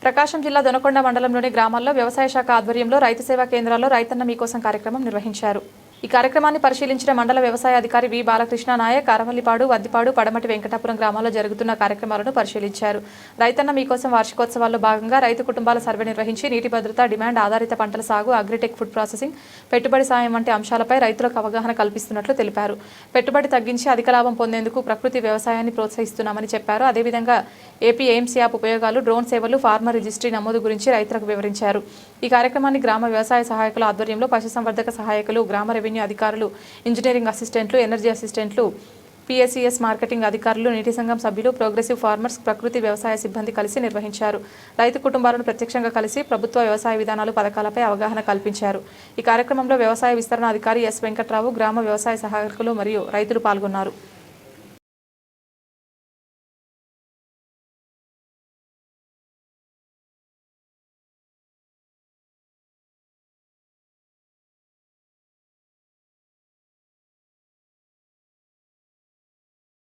ప్రకాశం జిల్లా దొనకొండ మండలంలోని గ్రామాల్లో వ్యవసాయ శాఖ ఆధ్వర్యంలో రైతు సేవా కేంద్రాల్లో రైతన్న మీకోసం కార్యక్రమం నిర్వహించారు. ఈ కార్యక్రమాన్ని పరిశీలించిన మండల వ్యవసాయ అధికారి వి బాలకృష్ణ నాయక్ అరవల్లిపాడు, వద్దిపాడు, పడమటి వెంకటాపురం గ్రామాల్లో జరుగుతున్న కార్యక్రమాలను పరిశీలించారు. రైతన్న మీకోసం వార్షికోత్సవాల్లో భాగంగా రైతు కుటుంబాల సర్వే నిర్వహించి నీటి భద్రత, డిమాండ్ ఆధారిత పంటల సాగు, అగ్రిటెక్, ఫుడ్ ప్రాసెసింగ్, పెట్టుబడి సాయం వంటి అంశాలపై రైతులకు అవగాహన కల్పిస్తున్నట్లు తెలిపారు. పెట్టుబడి తగ్గించి అధిక లాభం పొందేందుకు ప్రకృతి వ్యవసాయాన్ని ప్రోత్సహిస్తున్నామని చెప్పారు. అదేవిధంగా ఏపీ ఎయిమ్స్ యాప్ ఉపయోగాలు, డ్రోన్ సేవలు, ఫార్మర్ రిజిస్ట్రీ నమోదు గురించి రైతులకు వివరించారు. ఈ కార్యక్రమాన్ని గ్రామ వ్యవసాయ సహాయకుల ఆధ్వర్యంలో పశుసంవర్ధక సహాయకులు, గ్రామ రెవెన్యూ అధికారులు, ఇంజనీరింగ్ అసిస్టెంట్లు, ఎనర్జీ అసిస్టెంట్లు, పిఎస్సిఎస్ మార్కెటింగ్ అధికారులు, నీటి సంఘం సభ్యులు, ప్రోగ్రెసివ్ ఫార్మర్స్, ప్రకృతి వ్యవసాయ సిబ్బంది కలిసి నిర్వహించారు. రైతు కుటుంబాలను ప్రత్యక్షంగా కలిసి ప్రభుత్వ వ్యవసాయ విధానాలు, పథకాలపై అవగాహన కల్పించారు. ఈ కార్యక్రమంలో వ్యవసాయ విస్తరణ అధికారి ఎస్ వెంకట్రావు, గ్రామ వ్యవసాయ సహాయకులు మరియు రైతులు పాల్గొన్నారు.